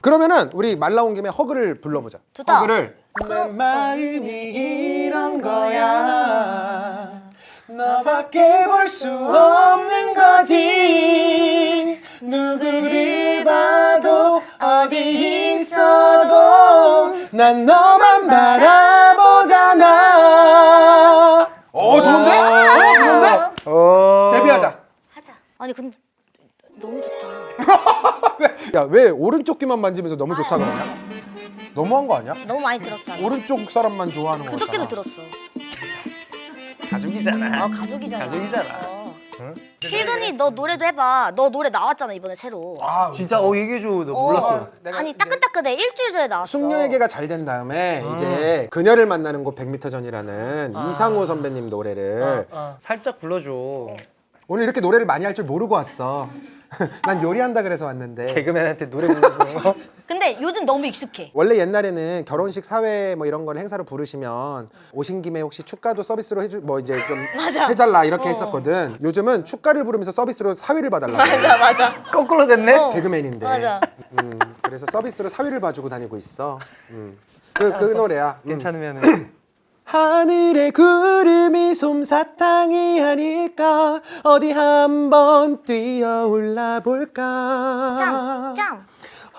그러면은 우리 말 나온 김에 허그를 불러보자. 좋다. 허그를. 내 마음이 이런 거야. 너밖에 볼 수 없는 거지. 누구를 봐도 어디 있어도 난 너만 바라보잖아. 좋은데? 좋은데? 데뷔하자. 하자. 아니 근데 너무 좋다. 야, 왜 오른쪽 귀만 만지면서 너무 좋다 그러냐? 너무한 거 아니야? 너무 많이 들었잖아. 오른쪽 사람만 좋아하는 거잖아. 그저께도 들었어. 가족이잖아. 가족이잖아. 가족이잖아. 응? 필근이 너 노래도 해봐. 너 노래 나왔잖아 이번에 새로. 진짜 얘기해줘. 너 몰랐어. 아니 따끈따끈해. 일주일 전에 나왔어. 숙녀에게가 잘 된 다음에 이제 그녀를 만나는 곳 100m 전이라는 이상우 선배님 노래를 살짝 불러줘. 오늘 이렇게 노래를 많이 할 줄 모르고 왔어. 난 요리한다 그래서 왔는데. 개그맨한테 노래 부르고. 근데 요즘 너무 익숙해. 원래 옛날에는 결혼식 사회 뭐 이런 걸 행사로 부르시면 오신 김에 혹시 축가도 서비스로 해주 뭐 이제 좀 맞아. 해달라 이렇게 했었거든. 요즘은 축가를 부르면서 서비스로 사위를 봐달라고. 맞아. 거꾸로 됐네. 개그맨인데. 맞아. 그래서 서비스로 사위를 봐주고 다니고 있어. 그 노래야. 괜찮으면은. 하늘에 구름이 솜사탕이 아닐까 어디 한번 뛰어올라 볼까. 짱.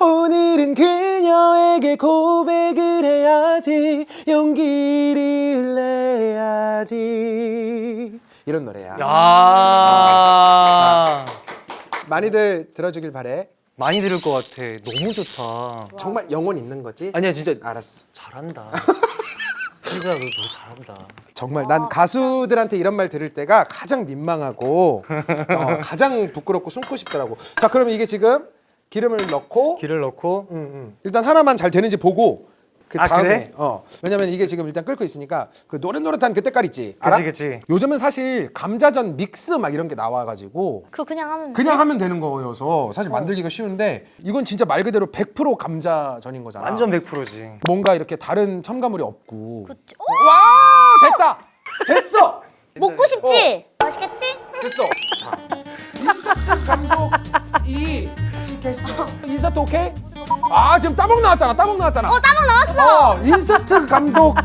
오늘은 그녀에게 고백을 해야지 용기를 내야지 이런 노래야. 야. 많이들 들어주길 바래. 많이 들을 것 같아. 너무 좋다. 정말 영혼 있는 거지? 아니야 진짜 알았어. 잘한다. 진짜 너 잘한다. 정말 난 가수들한테 이런 말 들을 때가 가장 민망하고 가장 부끄럽고 숨고 싶더라고. 자, 그러면 이게 지금 기름을 넣고 기를 넣고 일단 하나만 잘 되는지 보고 그 아, 다음에 그래? 왜냐면 이게 지금 일단 끓고 있으니까 그 노릇노릇한 그 때깔 있지. 알아? 그치. 요즘은 사실 감자전 믹스 막 이런 게 나와가지고 그거 그냥 하면 그냥 하면 되는 거여서 사실 만들기가 쉬운데 이건 진짜 말 그대로 100% 감자전인 거잖아. 완전 100%지. 뭔가 이렇게 다른 첨가물이 없고. 그치. 와, 됐다. 됐어. 먹고 싶지? 맛있겠지? 됐어. 자, 인서트 감독 이 됐어. 인서트 오케이? 아, 지금 따봉 나왔잖아. 따봉 나왔잖아. 따먹 나왔어. 인서트 감독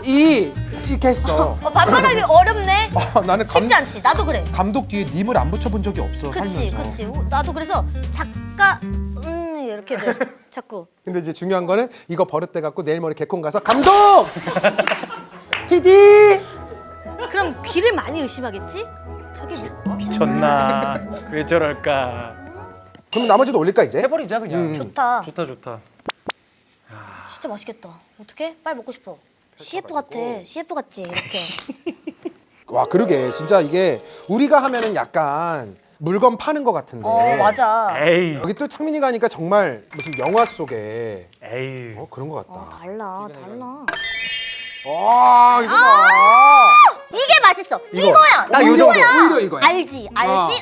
이 이렇게 했어. 발표하기 어렵네. 나는 쉽지 않지. 나도 그래. 감독 뒤에 님을 안 붙여본 적이 없어. 그치, 살면서. 그치. 나도 그래서 작가 이렇게 돼. 자꾸. 근데 이제 중요한 거는 이거 버릇돼 갖고 내일 모레 개콘 가서 감독 PD 그럼 귀를 많이 의심하겠지? 저게 미쳤나? 왜 저럴까? 그럼 나머지도 올릴까 이제? 해버리자 그냥. 좋다. 좋다. 진짜 맛있겠다. 어떡해? 빨리 먹고 싶어. CF 같아. CF 같지? 이렇게. 와, 그러게 진짜 이게 우리가 하면은 약간 물건 파는 것 같은데. 맞아. 에이. 여기 또 창민이가 하니까 정말 무슨 영화 속에 에이. 그런 것 같다. 달라. 와, 이거 봐. 이게 맛있어. 이거. 이거야. 딱 요 정도. 오히려 이거야. 알지.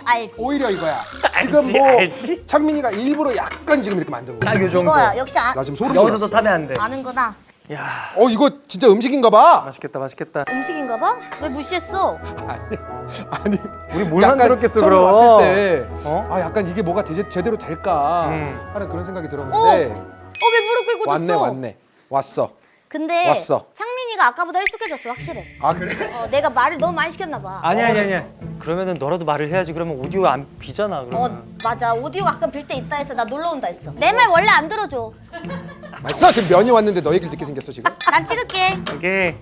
알지. 오히려 이거야. 알지, 지금 뭐 알지? 창민이가 일부러 약간 지금 이렇게 만든 거야. 딱 요 정도. 이거야. 역시 나 지금 소름 여기서도 돋았어. 타면 안 돼. 아는구나. 야, 이거 진짜 음식인가 봐. 맛있겠다. 음식인가 봐? 왜 무시했어? 아니 우리 뭘 약간 만들었겠어 처음에 그럼? 왔을 때 어? 약간 이게 뭐가 제대로 될까 하는 그런 생각이 들었는데 왜 무릎 꿇고 줬어? 왔네 왔어. 근데 왔어. 창민이가 아까보다 익숙해졌어. 확실해. 아, 그래? 내가 말을 너무 많이 시켰나 봐. 아니야. 그러면은 너라도 말을 해야지. 그러면 오디오 안 비잖아. 그러면. 맞아. 오디오 가끔 빌 때 있다 해서 나 놀러 온다 했어. 내 말 원래 안 들어줘. 맛있어. 지금 면이 왔는데 너 얘기를 듣게 생겼어 지금. 난 찍을게. 오케이.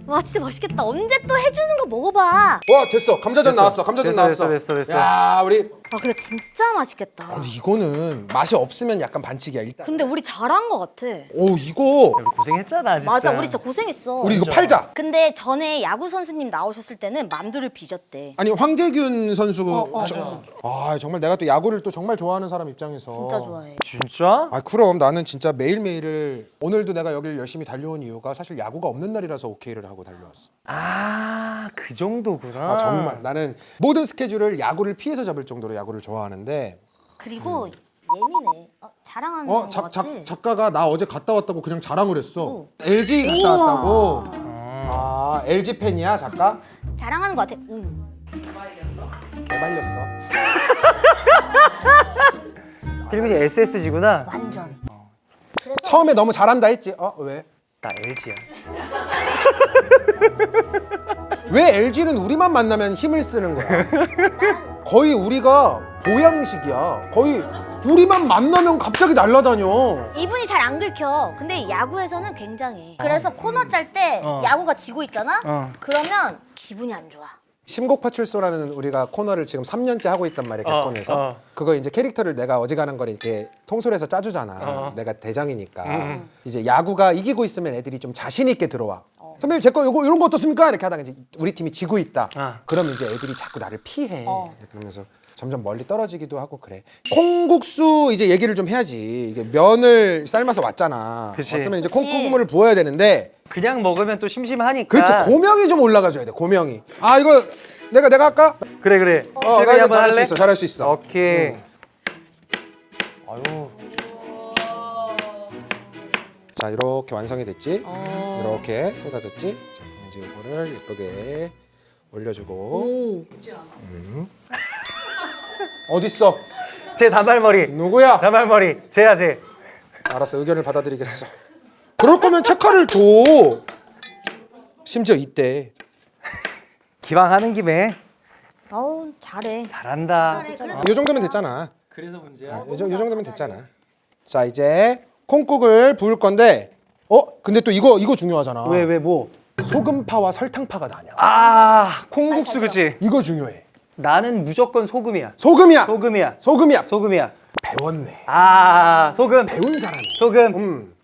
와 진짜 맛있겠다. 언제 또 해주는 거 먹어봐. 와, 됐어. 감자전 됐어. 나왔어. 감자전 됐어, 나왔어. 됐어. 야, 우리 그래 진짜 맛있겠다. 근데 이거는 맛이 없으면 약간 반칙이야 일단. 근데 우리 잘한 거 같아. 이거 우리 고생했잖아 진짜. 맞아. 우리 진짜 고생했어. 우리 이거 팔자. 근데 전에 야구 선수님 나오셨을 때는 만두를 빚었대. 아니 황재균 선수 맞아. 정말 내가 또 야구를 또 정말 좋아하는 사람 입장에서 진짜 좋아해. 진짜? 그럼 나는 진짜 매일매일을 오늘도 내가 여기를 열심히 달려온 이유가 사실 야구가 없는 날이라서 오케이를 하고 달려왔어. 그 정도구나. 정말 나는 모든 스케줄을 야구를 피해서 잡을 정도로 야구를 좋아하는데 그리고 예민해. 자랑하는 거 같아. 작가가 나 어제 갔다 왔다고 그냥 자랑을 했어. LG 갔다 왔다고. LG 팬이야 작가? 자랑하는 거 같아. 개발렸어. 필빈이 SSG구나. 완전. 처음에 너무 잘한다 했지. 왜? 나 LG야. 왜 LG는 우리만 만나면 힘을 쓰는 거야? 거의 우리가 보양식이야. 거의 우리만 만나면 갑자기 날아다녀. 이분이 잘 안 긁혀. 근데 야구에서는 굉장해. 그래서 코너 짤 때 야구가 지고 있잖아? 그러면 기분이 안 좋아. 심곡파출소라는 우리가 코너를 지금 3년째 하고 있단 말이야, 개콘에서. 그거 이제 캐릭터를 내가 어지간한 거를 이렇게 통솔해서 짜주잖아. 내가 대장이니까. 이제 야구가 이기고 있으면 애들이 좀 자신 있게 들어와. 선배님 제 거 요거 이런 거 어떻습니까? 이렇게 하다가 이제 우리 팀이 지고 있다. 그럼 이제 애들이 자꾸 나를 피해. 그러면서 점점 멀리 떨어지기도 하고 그래. 콩국수 이제 얘기를 좀 해야지. 이게 면을 삶아서 왔잖아. 그치. 왔으면 이제 콩국물을 부어야 되는데. 그냥 먹으면 또 심심하니까. 그렇지. 고명이 좀 올라가줘야 돼. 고명이. 이거 내가 할까? 그래. 나 필빈이 이거 한번 잘할 수 할래? 있어. 잘할 수 있어. 오케이. 아유. 자, 이렇게 완성이 됐지? 이렇게 쏟아졌지? 자, 그럼 이제 이거를 예쁘게 올려주고. 어딨어? 제 단발머리. 누구야? 단발머리. 쟤야 쟤. 알았어, 의견을 받아들이겠어. 그럴 거면 체카를 줘. 심지어 이때. 기왕 하는 김에 잘해. 잘한다. 이 정도면 됐잖아. 그래서 문제야. 이 정도면 됐잖아. 자, 이제 콩국을 부을 건데, 근데 또 이거 중요하잖아. 왜 뭐? 소금파와 설탕파가 나냐? 콩국수 그치? 이거 중요해. 나는 무조건 소금이야. 소금이야. 소금이야. 소금이야. 소금이야. 배웠네. 아 소금. 배운 사람이. 소금.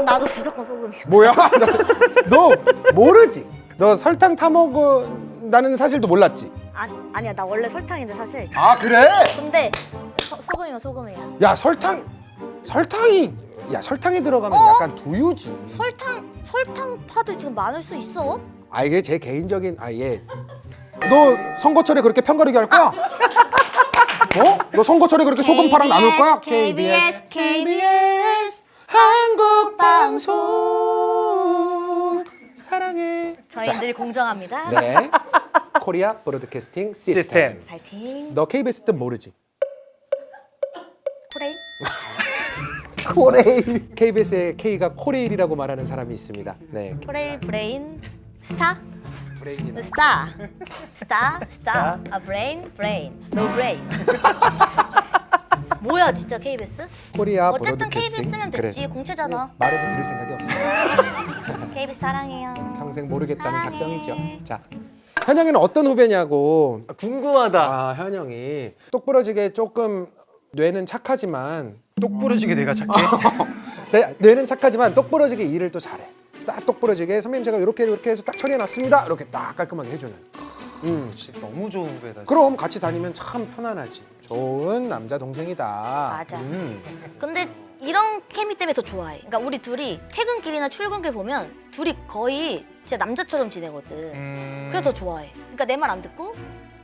나도 무조건 소금이야. 뭐야? 너 모르지? 너 설탕 타 먹는다는 사실도 몰랐지? 아니야, 나 원래 설탕인데 사실. 아 그래? 근데 소금이면 소금이야. 야 설탕이 들어가면 약간 두유지. 설탕파들 지금 많을 수 있어? 아 이게 제 개인적인 너 선거철에 그렇게 편가르기 할 거야? 너 선거철에 그렇게 소금파랑 나눌 거야? KBS 한국 방송 사랑해. 저희들 공정합니다. 네. 코리아 브로드캐스팅 시스템. 시스템. 파이팅. 너 KBS 뜻 모르지? 코레일. 코레일. KBS의 K가 코레일이라고 말하는 사람이 있습니다. 네. 코레일 브레인 스타. 브레인이나. 스타. 아 브레인. 스노 브레인. 뭐야 진짜 KBS? 코리아 어쨌든 브로드캐스팅. KBS면 됐지. 그래. 공채잖아. 말해도 들을 생각이 없어요. KBS 사랑해요. 평생 모르겠다는 사랑해. 작정이죠. 자, 현영이는 어떤 후배냐고. 궁금하다. 아, 현영이 똑부러지게 조금 뇌는 착하지만 똑부러지게 내가 착해. 뇌는 착하지만 똑부러지게 일을 또 잘해. 딱 똑부러지게 선배님 제가 이렇게 해서 딱 처리해놨습니다. 이렇게 딱 깔끔하게 해주는. 진짜 너무 좋은 후배다. 그럼 같이 다니면 참 편안하지. 좋은 남자 동생이다. 맞아. 근데 이런 케미 때문에 더 좋아해. 그러니까 우리 둘이 퇴근길이나 출근길 보면 둘이 거의 진짜 남자처럼 지내거든. 그래서 더 좋아해. 그러니까 내 말 안 듣고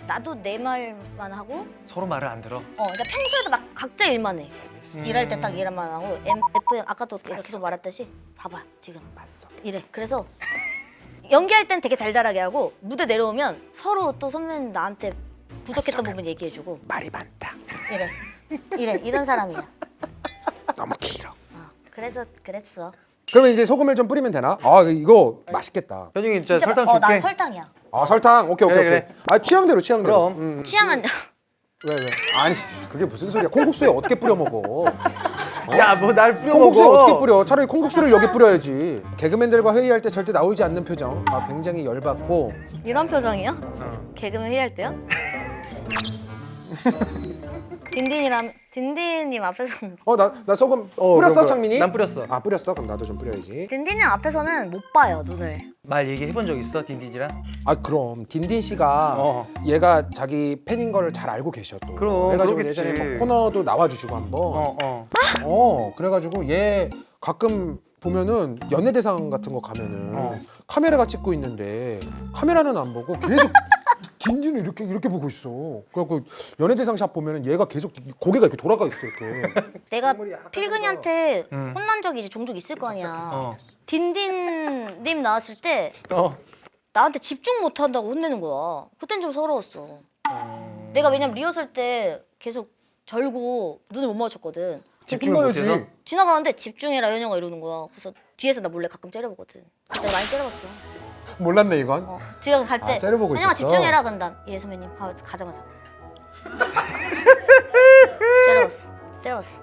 나도 내 말만 하고. 서로 말을 안 들어. 그러니까 평소에도 막 각자 일만 해. 일할 때 딱 일만 하고 FM 아까도 내가 계속 말했듯이 봐봐 지금 맞어. 이래. 그래서 연기할 땐 되게 달달하게 하고 무대 내려오면 서로 또 선배님 나한테 부족했던 부분 얘기해주고 말이 많다. 이래 이런 사람이야. 너무 길어. 그래서 그랬어. 그러면 이제 소금을 좀 뿌리면 되나? 아 이거 맛있겠다. 현중이 진짜 설탕 난 줄게. 설탕이야. 아 설탕. 오케이. 그래. 아 취향대로. 그럼. 취향은 왜? 아니 그게 무슨 소리야? 콩국수에 어떻게 뿌려 먹어? 야 뭐 날 뿌려 콩국수에 먹어. 어떻게 뿌려? 차라리 콩국수를 여기 뿌려야지. 개그맨들과 회의할 때 절대 나오지 않는 표정. 아 굉장히 열받고. 이런 표정이요? 개그맨 회의할 때요? 딘딘님 앞에서는 나 소금 뿌렸어 그럼. 창민이? 난 뿌렸어. 아 뿌렸어? 그럼 나도 좀 뿌려야지. 딘딘님 앞에서는 못 봐요 눈을. 말 얘기해본 적 있어 딘딘이랑? 아 그럼 딘딘 씨가 얘가 자기 팬인 걸 잘 알고 계셔 또. 그럼, 그래가지고 그러겠지. 예전에 뭐 코너도 나와주시고 한번. 그래가지고 얘 가끔 보면은 연예대상 같은 거 가면은 카메라가 찍고 있는데 카메라는 안 보고 계속 딘딘을 이렇게 보고 있어. 그래갖고 연예대상 샵 보면은 얘가 계속 고개가 이렇게 돌아가 있어 이렇게. 내가 필근이한테 혼난 적이 이제 종종 있을 거 아니야. 딘딘님 나왔을 때 나한테 집중 못 한다고 혼내는 거야. 그땐 좀 서러웠어. 내가 왜냐면 리허설 때 계속 절고 눈을 못 마주쳤거든. 집중을 못해서? 지나가는데 집중해라 현영아 이러는 거야. 그래서 뒤에서 나 몰래 가끔 째려보거든. 내가 많이 째려봤어. 몰랐네 이건. 지금 갈 때 째려보고 현영아 있었어. 집중해라 그런다. 예 선배님 가자마자 째려봤어.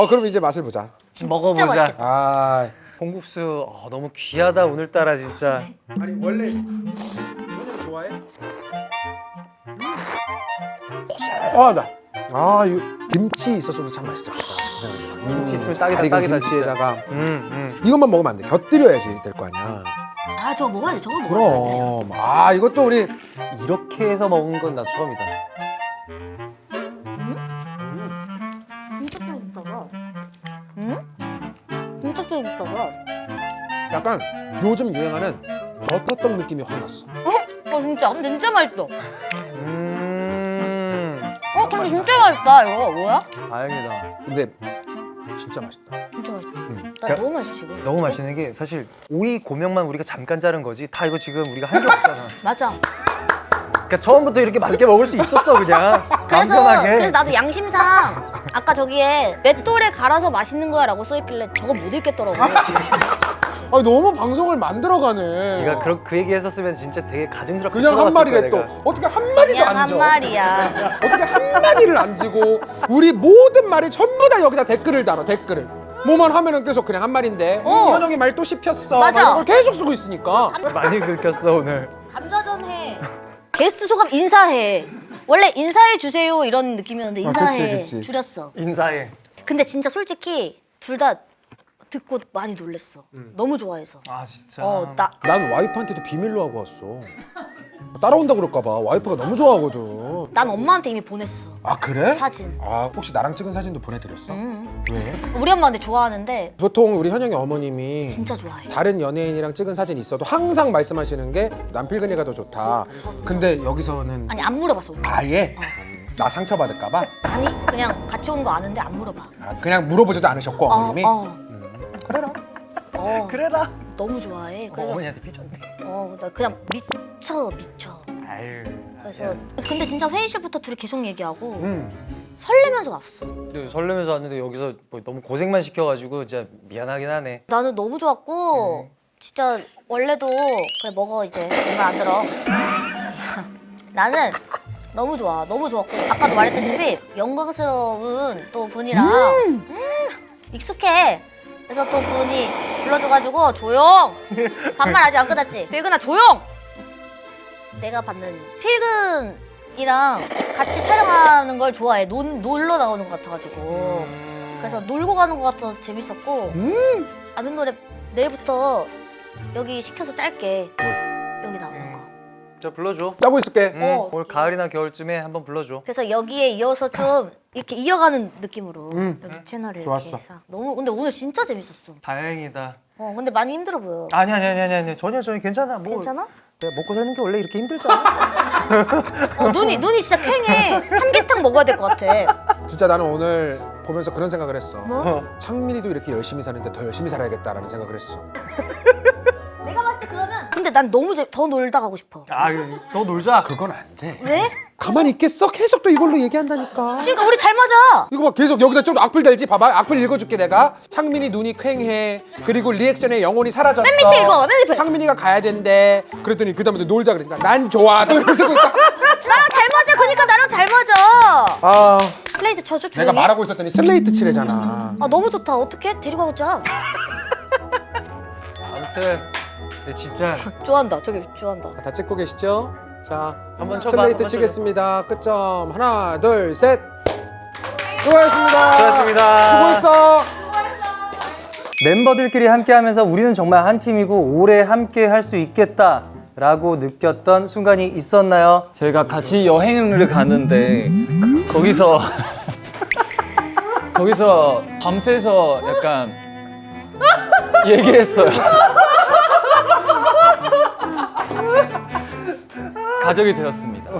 그럼 이제 맛을 보자. 먹어보자. 맛있겠다. 아. 콩국수 너무 귀하다 오늘따라 진짜. 아니 원래 너는 좋아해? 고소하다. 아, 이 김치 있었어도 참 맛있었겠다. 김치 있으면 딱이다, 잘 익은 딱이다, 김치에다가 진짜. 이것만 먹으면 안 돼. 곁들여야지 될 거 아니야. 아 저거 먹어야 돼. 저거 먹어야 돼. 그럼. 아, 이것도 우리 이렇게 해서 먹은 건 나 처음이다. 진짜 쫄깃하다. 진짜 쫄깃하다. 약간 요즘 유행하는 버터떡 느낌이 확 났어. 진짜 맛있어. 근데 진짜 맛있다 이거 뭐야? 다행이다. 근데 진짜 맛있다. 진짜 맛있다. 나 너무 맛있어 지금. 너무 맛있는 게 사실 오이 고명만 우리가 잠깐 자른 거지 다 이거 지금 우리가 한 게 없잖아. 맞아. 그러니까 처음부터 이렇게 맛있게 먹을 수 있었어 그냥. 마음 그래서 편하게. 나도 양심상 아까 저기에 맷돌에 갈아서 맛있는 거야라고 써있길래 저거 못 읽겠더라고. 아, 너무 방송을 만들어가네. 네가 그 얘기 했었으면 진짜 되게 가증스럽게 그냥 한 쳐다봤을 마리래 거야, 또. 내가. 어떻게 한 마디도 그냥 안 한 줘? 말이야. 어떻게 한 마디를 안 지고 우리 모든 말이 전부 다 여기다 댓글을 달아. 댓글을. 뭐만 하면은 계속 그냥 한 말인데 현영이 말 또 씹혔어. 맞아. 막 이런 걸 계속 쓰고 있으니까. 많이 긁혔어 오늘. 감자전 해. 게스트 소감 인사해. 원래 인사해 주세요 이런 느낌이었는데 인사해 그치. 줄였어. 인사해. 근데 진짜 솔직히 둘 다 듣고 많이 놀랬어. 너무 좋아해서. 아 진짜. 나 난 와이프한테도 비밀로 하고 왔어. 따라온다 그럴까봐 와이프가 너무 좋아하거든. 난 엄마한테 이미 보냈어. 아 그래? 사진. 아 혹시 나랑 찍은 사진도 보내드렸어? 왜? 우리 엄마 근데 좋아하는데 보통 우리 현영이 어머님이 진짜 좋아해. 다른 연예인이랑 찍은 사진 있어도 항상 말씀하시는 게 남필근이가 더 좋다. 근데 여기서는 아니 안 물어봤어. 우리. 아예 나 상처받을까봐 아니 그냥 같이 온 거 아는데 안 물어봐. 그냥 물어보지도 않으셨고 어머님이 그래라. 그래라. 너무 좋아해. 그래서 어머니한테 삐졌네. 나 그냥 미쳐. 아유. 그래서 근데 진짜 회의실부터 둘이 계속 얘기하고 설레면서 왔어. 설레면서 왔는데 여기서 뭐 너무 고생만 시켜가지고 진짜 미안하긴 하네. 나는 너무 좋았고 진짜 원래도 그래 먹어 이제 정말 안 들어. 나는 너무 좋아. 너무 좋았고 아까도 말했다시피 영광스러운 또 분이랑 익숙해. 그래서 또 분이 불러줘가지고 조용. 반말 아직 안 끝났지. 필근아 조용. 내가 받는 필근이랑 같이 촬영하는 걸 좋아해. 놀러 나오는 것 같아가지고. 그래서 놀고 가는 것 같아서 재밌었고. 아는 노래 내일부터 여기 시켜서 짤게. 여기 나오는 거. 자 불러줘. 짜고 있을게. 올 가을이나 겨울쯤에 한번 불러줘. 그래서 여기에 이어서 좀 이렇게 이어가는 느낌으로 여기 채널을 좋았어. 이렇게 해서 너무 근데 오늘 진짜 재밌었어. 다행이다. 근데 많이 힘들어 보여. 아니 전혀 괜찮아. 뭐 괜찮아? 내가 먹고 사는 게 원래 이렇게 힘들잖아. 눈이 진짜 퀭해. 삼계탕 먹어야 될 것 같아. 진짜 나는 오늘 보면서 그런 생각을 했어. 뭐? 창민이도 이렇게 열심히 사는데 더 열심히 살아야겠다라는 생각을 했어. 내가 봤을 때 그러면 근데 난 너무 더 놀다 가고 싶어. 너 놀자. 그건 안 돼. 왜? 가만히 있겠어? 계속 또 이걸로 얘기한다니까. 그러니까 우리 잘 맞아. 이거 봐 계속 여기다 좀 악플 달지. 봐봐 악플 읽어줄게 내가. 창민이 눈이 퀭해. 그리고 리액션에 영혼이 사라졌어. 맨 밑에 읽어, 맨 밑에. 창민이가 가야 된대. 그랬더니 그 다음에 놀자 그러니까 난 좋아. 또 이러고 있다. 나랑 잘 맞아. 그러니까 나랑 잘 맞아. 아 플레이트 쳐줘 조용히. 내가 말하고 있었더니 슬레이트 칠해잖아. 너무 좋다. 어떡해? 데리고 가자. 아무튼 근데 진짜 좋아한다. 저기 좋아한다. 다 찍고 계시죠? 자 한번 쳐봐, 슬레이트 한번 치겠습니다. 끝점 하나 둘 셋. 수고하셨습니다. 수고하셨습니다. 수고했어. 멤버들끼리 함께하면서 우리는 정말 한 팀이고 오래 함께 할 수 있겠다라고 느꼈던 순간이 있었나요? 저희가 같이 여행을 가는데 거기서 밤새서 약간 얘기했어요. 가족이 되었습니다.